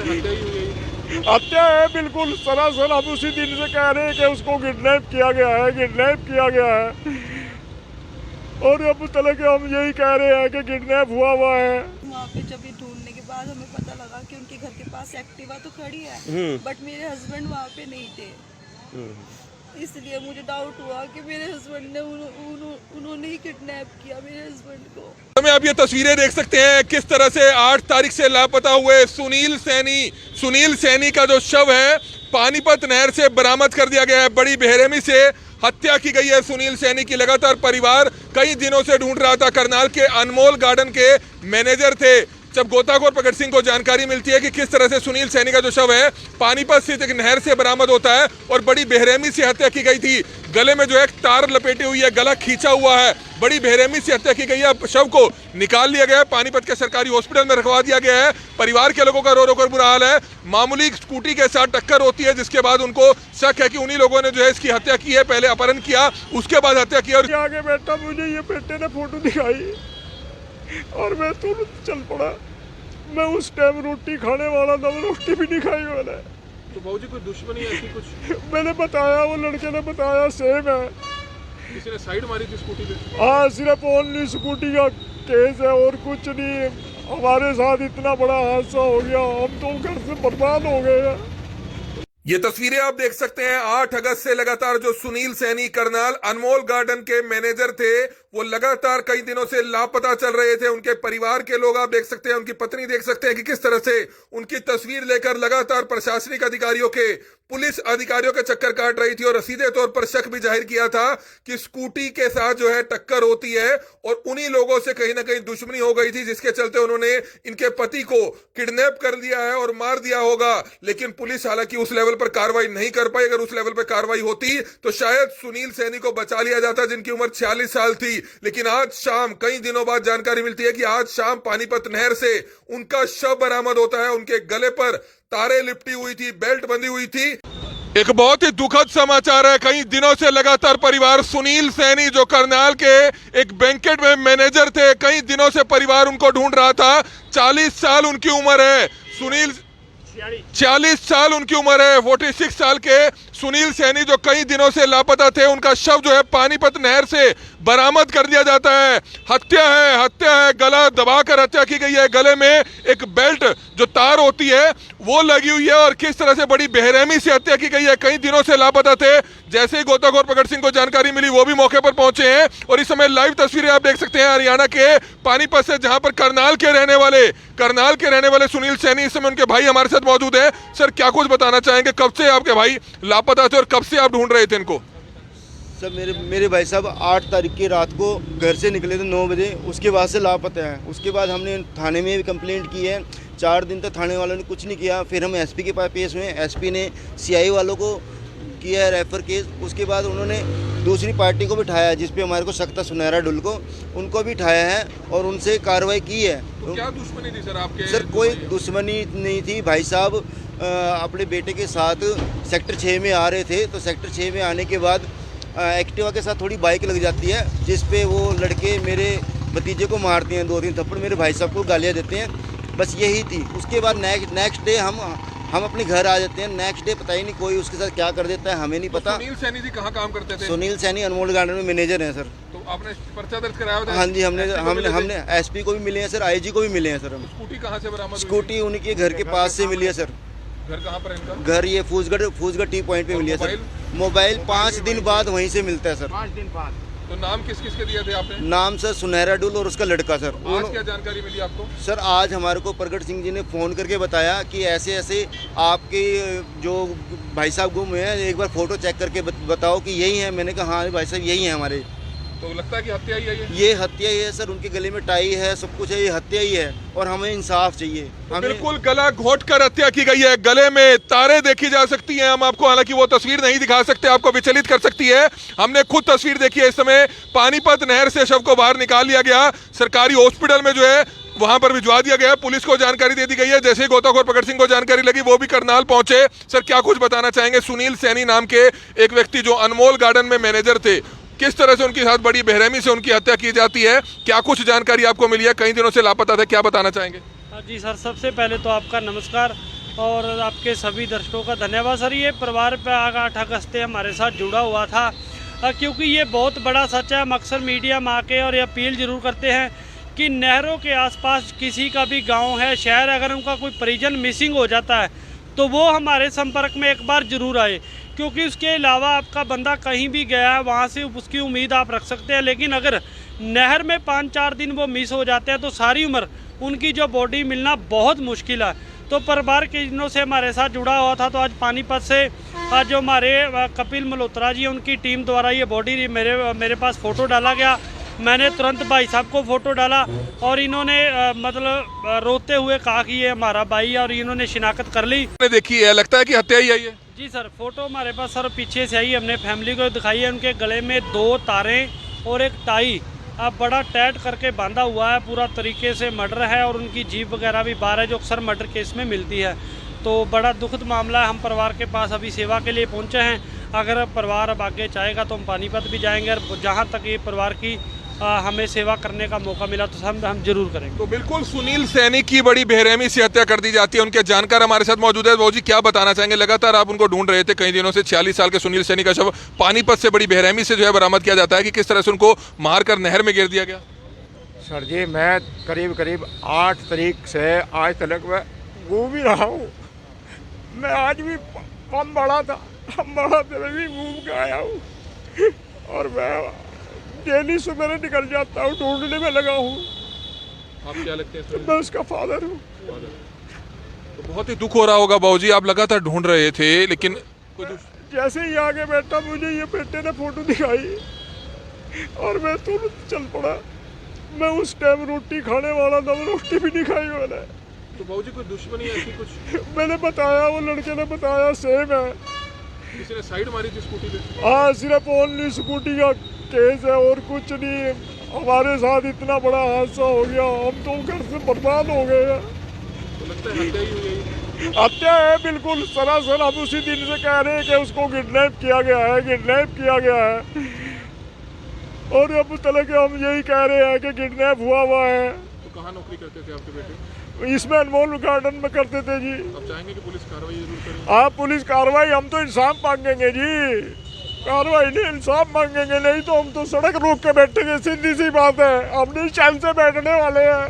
हत्या है बिल्कुल सरासर। हम उसी दिन से कह रहे हैं कि उसको किडनैप किया गया है, किडनैप किया गया है, और अब तक हम यही कह रहे हैं कि किडनैप हुआ है। वहाँ पे जब ये ढूंढने के बाद हमें पता लगा कि उनके घर के पास एक्टिवा तो खड़ी है, बट मेरे हस्बैंड वहाँ पे नहीं थे। इसलिए मुझे डाउट हुआ कि मेरे हस्बैंड ने उन्होंने ही किडनैप किया मेरे हस्बैंड को। हमें आप ये तस्वीरें देख सकते हैं किस तरह से 8 तारीख से लापता हुए सुनील सैनी का जो शव है पानीपत नहर से बरामद कर दिया गया है। बड़ी बेरहमी से हत्या की गई है सुनील सैनी की। लगातार परिवार कई दिनों से ढूंढ रहा था। करनाल के अनमोल गार्डन के मैनेजर थे। जब गोताखोर प्रगट सिंह को जानकारी मिलती है कि किस तरह से सुनील सैनी का जो शव है पानीपत स्थित एक नहर से बरामद होता है और बड़ी बेरहमी से हत्या की गई थी। गले में जो है तार लपेटी हुई है, गला खींचा हुआ है, बड़ी बेरहमी से हत्या की गई है। शव को निकाल लिया गया है, पानीपत के सरकारी हॉस्पिटल में रखवा दिया गया है। परिवार के लोगों का रो रो कर बुरा हाल है। मामूली स्कूटी के साथ टक्कर होती है जिसके बाद उनको शक है कि उन्हीं लोगों ने जो है इसकी हत्या की है। पहले अपहरण किया, उसके बाद हत्या की। और आगे बैठा मुझे ये बेटे ने फोटो दिखाई और मैं तुरंत चल पड़ा। मैं उस टाइम रोटी खाने वाला था, वो रोटी भी नहीं खाई मैंने। तो बाबूजी कोई दुश्मनी ऐसी कुछ? मैंने बताया, वो लड़के ने बताया सेम है। किसी ने साइड मारी थी स्कूटी पे? हाँ, सिर्फ ओनली स्कूटी का केस है और कुछ नहीं। हमारे साथ इतना बड़ा हादसा हो गया, हम तो घर से बर्बाद हो गए हैं। ये तस्वीरें आप देख सकते हैं 8 अगस्त से लगातार जो सुनील सैनी करनाल अनमोल गार्डन के मैनेजर थे वो लगातार कई दिनों से लापता चल रहे थे। उनके परिवार के लोग आप देख सकते हैं, उनकी पत्नी देख सकते हैं कि किस तरह से उनकी तस्वीर लेकर लगातार प्रशासनिक अधिकारियों के, पुलिस अधिकारियों के चक्कर काट रही थी और सीधे तौर पर शक भी जाहिर किया था कि स्कूटी के साथ जो है टक्कर होती है और उन्हीं लोगों से कहीं ना कहीं दुश्मनी हो गई थी जिसके चलते उन्होंने इनके पति को किडनैप कर दिया है और मार दिया होगा। लेकिन पुलिस हालांकि उस लेवल पर कार्रवाई नहीं कर पाई। अगर उस लेवल पर कार्रवाई होती तो शायद सुनील सैनी को बचा लिया जाता जिनकी उम्र 46 साल थी। लेकिन आज शाम, कई दिनों बाद जानकारी मिलती है कि आज शाम पानीपत नहर से उनका शव बरामद होता है। उनके गले पर तारे लिपटी हुई थी, बेल्ट बंधी हुई थी। एक बहुत ही दुखद समाचार है। कई दिनों से लगातार परिवार सुनील सैनी जो करनाल के एक बैंकेट में मैनेजर थे, कई दिनों से परिवार उनको ढूंढ रहा था। 40 साल उनकी उम्र है। सुनील 46 साल उनकी उम्र है। 46 साल के सुनील सैनी जो कई दिनों से लापता थे, उनका शव जो है पानीपत नहर से बरामद कर दिया जाता है। हत्या है। गला दबाकर हत्या की गई है। गले में एक बेल्ट जो तार होती है वो लगी हुई है और किस तरह से बड़ी बेरहमी से हत्या की गई है। कई दिनों से लापता थे। जैसे ही गोताखोर प्रगट सिंह को जानकारी मिली वो भी मौके पर पहुंचे हैं और इस समय लाइव तस्वीरें आप देख सकते हैं हरियाणा के पानीपत से, जहां पर करनाल के रहने वाले सुनील सैनी इस समय उनके भाई हमारे साथ मौजूद है। सर, क्या कुछ बताना चाहेंगे? कब से आपके भाई लापता थे और कब से आप ढूंढ रहे थे इनको? सर, मेरे भाई साहब 8 तारीख की रात को घर से निकले थे 9 बजे। उसके बाद से लापता है। उसके बाद हमने थाने में भी कंप्लेंट की है। 4 दिन तक थाने वालों ने कुछ नहीं किया। फिर हम एसपी के पास पेश हुए। एसपी ने सीआई वालों को किया है रेफर केस। उसके बाद उन्होंने दूसरी पार्टी को बिठाया जिस पे हमारे को शक था, सुनहरा डुल को, उनको भी उठाया है और उनसे कार्रवाई की है। तो क्या दुश्मनी थी सर आपके? सर, कोई दुश्मनी नहीं थी। भाई साहब अपने बेटे के साथ सेक्टर 6 में आ रहे थे, तो सेक्टर 6 में आने के बाद एक्टिवा के साथ थोड़ी बाइक लग जाती है जिस पे वो लड़के मेरे भतीजे को मारते हैं, 2-3 थप्पड़ मेरे भाई साहब को गालियाँ देते हैं। बस यही थी। उसके बाद नेक्स्ट डे हम अपने घर आ जाते हैं। नेक्स्ट डे पता ही नहीं कोई उसके साथ क्या कर देता है, हमें नहीं पता। सुनील सैनी जी कहाँ काम करते थे? सुनील सैनी अनमोल गार्डन में मैनेजर हैं सर। तो आपने पर्चा दर्ज कराया था? हाँ जी, हमने एसपी को भी मिले हैं सर, आईजी को भी मिले हैं सर। हम स्कूटी कहाँ से बरामद हुई? स्कूटी उनके घर के पास से मिली है सर। घर कहाँ पर है इनका? घर ये फूसगढ़ टी पॉइंट पे मिली है सर। मोबाइल 5 दिन बाद वहीं से मिलता है सर। 5 दिन बाद। तो नाम किस किस के दिए थे आपने? नाम सर सुनहरा डुल और उसका लड़का सर। आज क्या जानकारी मिली आपको? सर, आज हमारे को प्रगट सिंह जी ने फ़ोन करके बताया कि ऐसे ऐसे आपके जो भाई साहब गुम हुए हैं, एक बार फ़ोटो चेक करके बताओ कि यही है। मैंने कहा हाँ भाई साहब यही है हमारे। तो लगता है कि हत्या ही है ये हत्या ही है सर। उनके गले में टाई है, सब कुछ है, ये हत्या ही है और हमें इंसाफ चाहिए। तो बिल्कुल गला घोट कर हत्या की गई है। गले में तारे देखी जा सकती हैं। हम आपको हालांकि वो तस्वीर नहीं दिखा सकते, आपको विचलित कर सकती है। हमने खुद तस्वीर देखी है। इस समय पानीपत नहर से शव को बाहर निकाल लिया गया, सरकारी हॉस्पिटल में जो है वहां पर भिजवा दिया गया। पुलिस को जानकारी दे दी गई है। जैसे ही गोताखोर प्रगट सिंह को जानकारी लगी वो भी करनाल पहुंचे। सर, क्या कुछ बताना चाहेंगे? सुनील सैनी नाम के एक व्यक्ति जो अनमोल गार्डन में मैनेजर थे, किस तरह से उनके साथ बड़ी बेरहमी से उनकी हत्या की जाती है, क्या कुछ जानकारी आपको मिली है? कई दिनों से लापता थे, क्या बताना चाहेंगे? जी सर, सबसे पहले तो आपका नमस्कार। और आपके सभी दर्शकों का धन्यवाद सर। ये परिवार पे 8 अगस्त से हमारे साथ जुड़ा हुआ था, क्योंकि ये बहुत बड़ा सच है। हम अक्सर मीडिया में आके और ये अपील ज़रूर करते हैं कि नहरों के आसपास किसी का भी गांव है, शहर, अगर उनका कोई परिजन मिसिंग हो जाता है तो वो हमारे संपर्क में एक बार ज़रूर आए, क्योंकि उसके अलावा आपका बंदा कहीं भी गया है वहाँ से उसकी उम्मीद आप रख सकते हैं। लेकिन अगर नहर में 5-4 दिन वो मिस हो जाते हैं तो सारी उम्र उनकी जो बॉडी मिलना बहुत मुश्किल है। तो परिवार के दिनों से हमारे साथ जुड़ा हुआ था, तो आज पानीपत से आज जो हमारे कपिल मल्होत्रा जी उनकी टीम द्वारा ये बॉडी मेरे पास फ़ोटो डाला गया। मैंने तुरंत भाई साहब को फ़ोटो डाला और इन्होंने मतलब रोते हुए कहा कि ये हमारा भाई है, और इन्होंने शिनाख्त कर ली। देखी है, लगता है कि हत्या ही आई है। जी सर, फ़ोटो हमारे पास सर पीछे से आई, हमने फैमिली को दिखाई है। उनके गले में 2 तारें और एक टाई अब बड़ा टाइट करके बांधा हुआ है, पूरा तरीके से मर्डर है, और उनकी जीभ वगैरह भी बाहर है जो अक्सर मर्डर केस में मिलती है। तो बड़ा दुखद मामला है। हम परिवार के पास अभी सेवा के लिए पहुंचे हैं। अगर परिवार अब आगे चाहेगा तो हम पानीपत भी जाएंगे, और जहां तक ये परिवार की हमें सेवा करने का मौका मिला तो हम जरूर करेंगे। तो बिल्कुल सुनील सैनी की बड़ी बेरहमी से हत्या कर दी जाती है। उनके जानकार हमारे साथ मौजूद है। बाबू जी, क्या बताना चाहेंगे? लगातार आप उनको ढूंढ रहे थे कई दिनों से। 46 साल के सुनील सैनी का शव पानीपत से बड़ी बेरहमी से जो है बरामद किया जाता है कि किस तरह से उनको मारकर नहर में गिर दिया गया। सर जी, मैं करीब 8 तारीख से आज तक मैं घूम ही रहा हूँ। मैं आज भी हम बड़ा था मैं भी घूम के आया हूँ, और मैं डेली सुबह निकल जाता हूँ, ढूंढने में लगा हूँ। आप क्या लगते हैं? मैं उसका फादर हूँ। तो बहुत ही दुख हो रहा होगा बाबू जी, आप लगातार ढूंढ रहे थे, लेकिन जैसे ही आगे बैठा मुझे ये बेटे ने फोटो दिखाई और मैं तुरंत चल पड़ा। मैं उस टाइम रोटी खाने वाला था, रोटी भी नहीं खाई मैंने। तो बाबू जी कोई दुश्मनी ऐसी कुछ? मैंने बताया, वो लड़के ने बताया सेम है, किसी ने साइड मारी थी स्कूटी पे। हाँ, सिर्फ ओनली स्कूटी का केस है और कुछ नहीं। हमारे साथ इतना बड़ा हादसा हो गया, हम तो घर से बर्बाद हो गए हैं। तो लगता है हत्या ही हुई है। हत्या है बिल्कुल सरासर। हम उसी दिन से कह रहे हैं कि उसको किडनैप किया गया है, और अब तक हम यही कह रहे हैं कि किडनैप हुआ है। तो कहाँ नौकरी करते थे आपके बेटे? इसमें अनमोल गार्डन में करते थे जी। आप चाहेंगे कि पुलिस कार्रवाई जरूर करे? हाँ, पुलिस कार्रवाई, हम तो इंसाफ मांगेंगे जी। कार्रवाई नहीं, इंसाफ मांगेंगे, नहीं तो हम तो सड़क रोक के बैठेंगे। सीधी सी बात है, हम नहीं चैन से बैठने वाले हैं,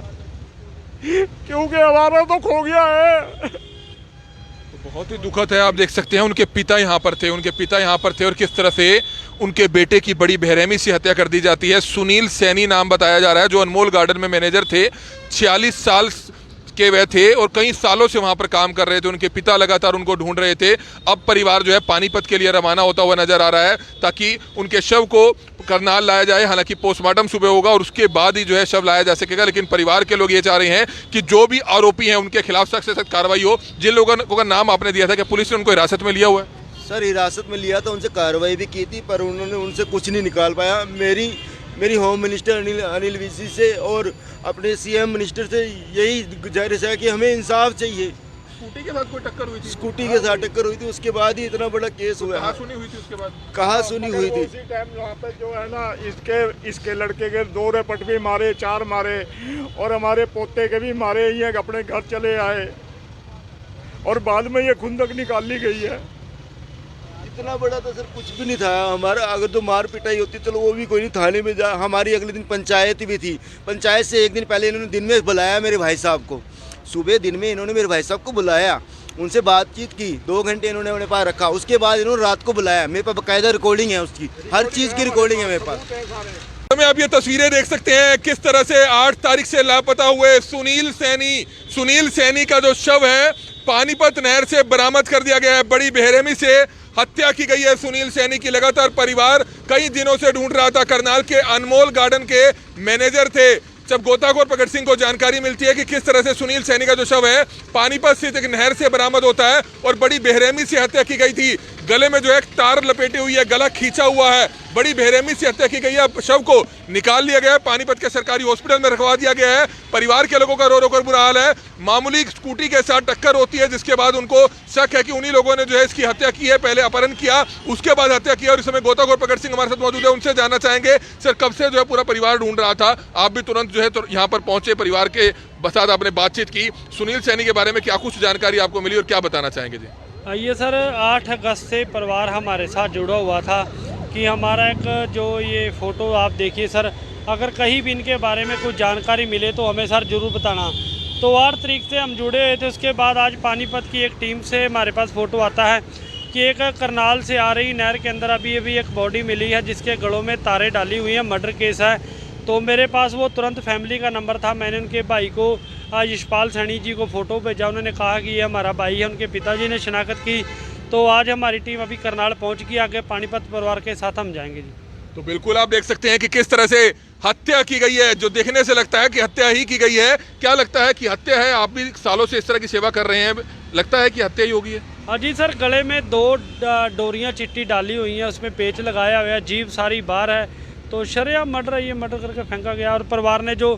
क्योंकि हमारा तो खो गया है। तो बहुत ही दुखद है। आप देख सकते हैं उनके पिता यहाँ पर थे, और किस तरह से उनके बेटे की बड़ी बेरहमी से हत्या कर दी जाती है। सुनील सैनी नाम बताया जा रहा है, जो अनमोल गार्डन में मैनेजर थे। 46 साल के वह थे और कई सालों से वहां पर काम कर रहे थे। उनके पिता लगातार उनको ढूंढ रहे थे। अब परिवार जो है पानीपत के लिए रवाना होता हुआ नजर आ रहा है, ताकि उनके शव को करनाल लाया जाए। हालांकि पोस्टमार्टम सुबह होगा और उसके बाद ही जो है शव लाया जा सकेगा, लेकिन परिवार के लोग ये चाह रहे हैं कि जो भी आरोपी हैं उनके खिलाफ सख्त से सख्त कार्रवाई हो। जिन लोगों का नाम आपने दिया था, कि पुलिस ने उनको हिरासत में लिया हुआ है? सर, हिरासत में लिया था, उनसे कार्रवाई भी की थी, पर उन्होंने उनसे कुछ नहीं निकाल पाया। मेरी होम मिनिस्टर अनिल विजी से और अपने सीएम मिनिस्टर से यही गुजारिश है कि हमें इंसाफ चाहिए। स्कूटी के साथ कोई टक्कर हुई थी? स्कूटी के साथ टक्कर हुई थी, उसके बाद ही इतना बड़ा केस हुआ है। कहाँ सुनी हुई थी उसके बाद? कहाँ सुनी हुई थी? उसी टाइम वहाँ पे जो है ना, इसके लड़के के 2 रेपट भी मारे, 4 मारे, और हमारे पोते के भी मारे। ये अपने घर चले आए और बाद में ये खुंदक निकाली गई है। इतना बड़ा तो सर कुछ भी नहीं था हमारा। अगर तो मार पिटाई होती चलो वो भी कोई नहीं, थाने में जा। हमारी अगले दिन पंचायत भी थी। पंचायत से एक दिन पहले इन्होंने दिन में बुलाया मेरे भाई साहब को। सुबह दिन में इन्होंने मेरे भाई साहब को बुलाया, उनसे बातचीत की, 2 घंटे इन्होंने अपने पास रखा। उसके बाद इन्होंने रात को बुलाया। मेरे पास बाकायदा रिकॉर्डिंग है, उसकी हर चीज़ की रिकॉर्डिंग है मेरे पास। में आप ये तस्वीरें देख सकते हैं किस तरह से 8 तारीख से लापता हुए सुनील सैनी का जो शव है पानीपत नहर से बरामद कर दिया गया है। बड़ी बेरहमी से हत्या की गई है सुनील सैनी की। लगातार परिवार कई दिनों से ढूंढ रहा था। करनाल के अनमोल गार्डन के मैनेजर थे। जब गोताखोर प्रगट सिंह को जानकारी मिलती है कि किस तरह से सुनील सैनी का जो शव है पानीपत स्थित एक नहर से बरामद होता है और बड़ी बेरहमी से हत्या की गई थी। गले में जो है तार लपेटी हुई है, गला खींचा हुआ है, बड़ी बेरहमी से हत्या की गई है। शव को निकाल लिया गया है, पानीपत के सरकारी हॉस्पिटल में रखवा दिया गया है। परिवार के लोगों का रो रो कर बुरा हाल है। मामूली स्कूटी के साथ टक्कर होती है, जिसके बाद उनको शक है कि उन्हीं लोगों ने जो है इसकी हत्या की है। पहले अपहरण किया, उसके बाद हत्या किया। और इस समय गोताखोर प्रगट सिंह हमारे साथ मौजूद है, उनसे जानना चाहेंगे सर कब से जो है पूरा परिवार ढूंढ रहा था, आप भी तुरंत जो है यहाँ पर पहुंचे परिवार के साथ आपने बातचीत की। सुनील सैनी के बारे में क्या कुछ जानकारी आपको मिली और क्या बताना चाहेंगे जी? ये सर 8 अगस्त से परिवार हमारे साथ जुड़ा हुआ था कि हमारा एक जो ये फ़ोटो आप देखिए सर, अगर कहीं भी इनके बारे में कुछ जानकारी मिले तो हमें सर ज़रूर बताना। तो 8 तारीख से हम जुड़े हुए थे। उसके बाद आज पानीपत की एक टीम से हमारे पास फ़ोटो आता है कि एक करनाल से आ रही नहर के अंदर अभी एक बॉडी मिली है जिसके गलों में तारें डाली हुई हैं, मर्डर केस है। तो मेरे पास वो तुरंत फैमिली का नंबर था। मैंने उनके भाई को यशपाल सैनी जी को फ़ोटो भेजा। उन्होंने कहा कि ये हमारा भाई है। उनके पिताजी ने शनाख्त की। तो आज हमारी टीम अभी करनाल पहुंच गई। आगे पानीपत परिवार के साथ हम जाएंगे जी। तो बिल्कुल आप देख सकते हैं कि किस तरह से हत्या की गई है, जो देखने से लगता है कि हत्या ही की गई है। क्या लगता है कि हत्या है? आप भी सालों से इस तरह की सेवा कर रहे हैं, लगता है कि हत्या ही होगी है? हाँ जी सर, गले में 2 डोरियाँ चिट्टी डाली हुई हैं, उसमें पेच लगाया हुआ है, जीभ सारी बाहर है। तो शरेआम मर्डर है, ये मर्डर करके फेंका गया। और परिवार ने जो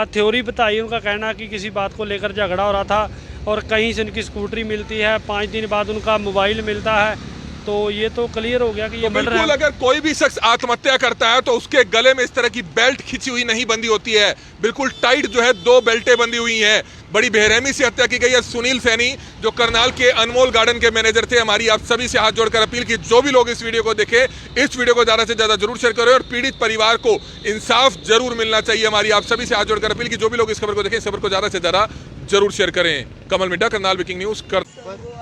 थ्योरी बताई, उनका कहना है कि किसी बात को लेकर झगड़ा हो रहा था और कहीं से उनकी स्कूटरी मिलती है, 5 दिन बाद उनका मोबाइल मिलता है। तो ये तो क्लियर हो गया कि ये मर्डर है। बिल्कुल, अगर कोई भी शख्स आत्महत्या करता है तो उसके गले में इस तरह की बेल्ट खींची हुई नहीं बंदी होती है, बिल्कुल टाइट जो है 2 बेल्टें बंदी हुई हैं। बड़ी बेरहमी से हत्या की गई है। सुनील सैनी जो करनाल के अनमोल गार्डन के मैनेजर थे, हमारी आप सभी से हाथ जोड़कर अपील की, जो भी लोग इस वीडियो को देखें, इस वीडियो को ज्यादा से ज्यादा जरूर शेयर करें और पीड़ित परिवार को इंसाफ जरूर मिलना चाहिए। हमारी आप सभी से हाथ जोड़कर अपील की, जो भी लोग इस खबर को देखें, इस खबर को ज्यादा से ज्यादा जरूर शेयर करें। कमल मिड्डा, करनाल ब्रेकिंग न्यूज। वो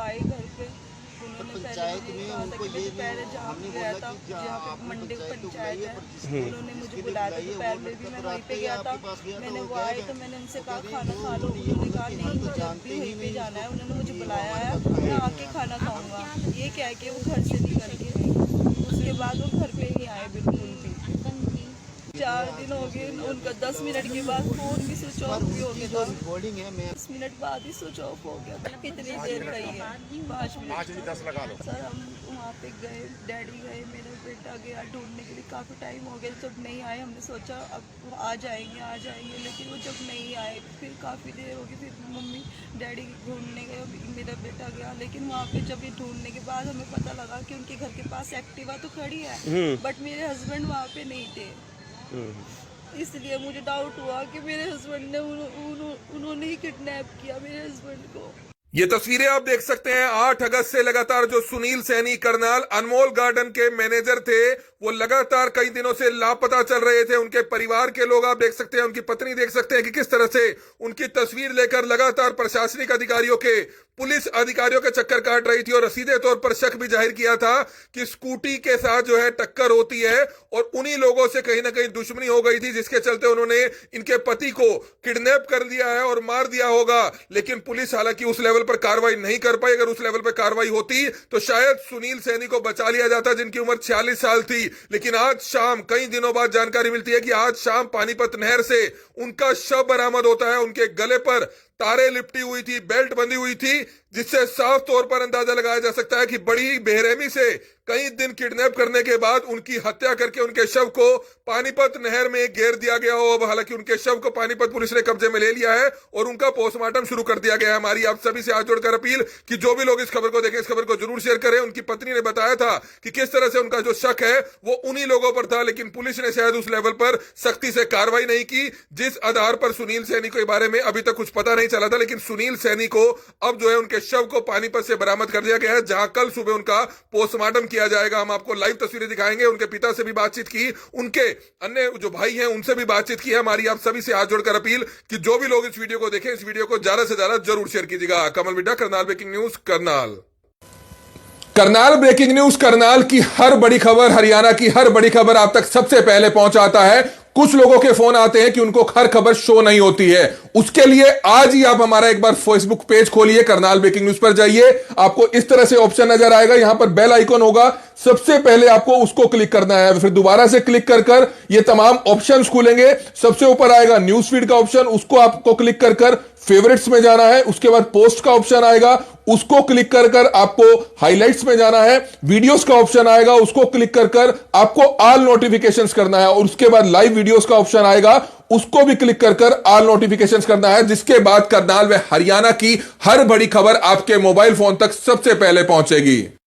आए घर पे, उन्होंने पहले मुझे कहा था कि मैं दोपहर जहाँ पे गया था, जहाँ पे मंडी पंचायत है, उन्होंने मुझे बुलाया था। दोपहर में भी मैं वहीं पे गया था। मैंने वो आए तो मैंने उनसे कहा खाना खा लो। उन्होंने कहा नहीं, मुझे अब भी वहीं पे जाना है। उन्होंने मुझे बुलाया है, मैं आके खाना खाऊंगा, ये कह के वो घर से निकल गए। उसके बाद वो घर पे नहीं आए बिल्कुल भी। 4 दिन हो गए। उनका 10 मिनट के बाद फोन भी स्विच ऑफ भी हो गया था। 10 मिनट बाद ही स्विच ऑफ हो गया था। कितनी देर का ही है, 5 मिनट 10 लगा लो। सर हम वहाँ पे गए, डैडी गए, मेरा बेटा गया ढूंढने के लिए। काफ़ी टाइम हो गया, जब नहीं आए हमने सोचा अब आ जाएंगे, लेकिन वो जब नहीं आए फिर काफ़ी देर हो गई। फिर मम्मी डैडी ढूंढने गए, मेरा बेटा गया, लेकिन वहाँ पे जब ये ढूंढने के बाद हमें पता लगा कि उनके घर के पास एक्टिवा तो खड़ी है, बट मेरे हस्बैंड वहाँ पे नहीं थे। इसलिए मुझे डाउट हुआ कि मेरे हस्बैंड ने उन्होंने ही किडनैप किया मेरे हस्बैंड को। ये तस्वीरें आप देख सकते हैं 8 अगस्त से लगातार जो सुनील सैनी करनाल अनमोल गार्डन के मैनेजर थे, वो लगातार कई दिनों से लापता चल रहे थे। उनके परिवार के लोग आप देख सकते हैं, उनकी पत्नी देख सकते हैं कि किस तरह से उनकी तस्वीर लेकर लगातार प्रशासनिक अधिकारियों के, पुलिस अधिकारियों के चक्कर काट रही थी और सीधे तौर पर शक भी जाहिर किया था कि स्कूटी के साथ जो है टक्कर होती है और उन्हीं लोगों से कहीं ना कहीं दुश्मनी हो गई थी, जिसके चलते उन्होंने इनके पति को किडनैप कर लिया है और मार दिया होगा। लेकिन पुलिस हालांकि उस लेवल पर कार्रवाई नहीं कर पाई। अगर उस लेवल पर कार्रवाई होती तो शायद सुनील सैनी को बचा लिया जाता, जिनकी उम्र 46 साल थी। लेकिन आज शाम, कई दिनों बाद जानकारी मिलती है कि आज शाम पानीपत नहर से उनका शव बरामद होता है। उनके गले पर तारे लिपटी हुई थी, बेल्ट बंधी हुई थी, जिससे साफ तौर पर अंदाजा लगाया जा सकता है कि बड़ी बेरहमी से कई दिन किडनैप करने के बाद उनकी हत्या करके उनके शव को पानीपत नहर में घेर दिया गया हो। अब हालांकि उनके शव को पानीपत पुलिस ने कब्जे में ले लिया है और उनका पोस्टमार्टम शुरू कर दिया गया है। हमारी आप सभी से हाथ जोड़कर अपील कि जो भी लोग इस खबर को देखें, इस खबर को जरूर शेयर करें। उनकी पत्नी ने बताया था कि किस तरह से उनका जो शक है वो उन्हीं लोगों पर था, लेकिन पुलिस ने शायद उस लेवल पर सख्ती से कार्रवाई नहीं की, जिस आधार पर सुनील सैनी के बारे में अभी तक कुछ पता नहीं चला था। लेकिन सुनील सैनी को अब जो है उनके शव को पानीपत से बरामद कर दिया गया है, जहां कल सुबह उनका पोस्टमार्टम किया जाएगा। हम आपको लाइव तस्वीरें दिखाएंगे। उनके पिता से भी बातचीत की, उनके अन्य जो भाई हैं उनसे भी बातचीत की है। हमारी आप सभी से हाथ जोड़कर अपील कि जो भी लोग इस वीडियो को देखें, इस वीडियो को ज्यादा से ज्यादा जरूर शेयर कीजिएगा। Kamal Midda, Karnal breaking news, Karnal. Karnal breaking news, Karnal की हर बड़ी खबर, हरियाणा की हर बड़ी खबर आप तक सबसे पहले पहुंचाता है। कुछ लोगों के फोन आते हैं कि उनको हर खबर शो नहीं होती है, उसके लिए आज ही आप हमारा एक बार फेसबुक पेज खोलिए, करनाल ब्रेकिंग न्यूज पर जाइए। आपको इस तरह से ऑप्शन नजर आएगा, यहां पर बेल आइकन होगा, सबसे पहले आपको उसको क्लिक करना है। फिर दोबारा से क्लिक कर ये तमाम ऑप्शंस खुलेंगे। सबसे ऊपर आएगा न्यूज फीड का ऑप्शन, उसको आपको क्लिक कर फेवरेट्स में जाना है। उसके बाद पोस्ट का ऑप्शन आएगा, उसको क्लिक कर आपको हाइलाइट्स में जाना है। वीडियोस का ऑप्शन आएगा, उसको क्लिक कर आपको ऑल नोटिफिकेशंस करना है। और उसके बाद लाइव वीडियोस का ऑप्शन आएगा, उसको भी क्लिक कर ऑल नोटिफिकेशंस करना है। जिसके बाद करनाल व हरियाणा की हर बड़ी खबर आपके मोबाइल फोन तक सबसे पहले पहुंचेगी।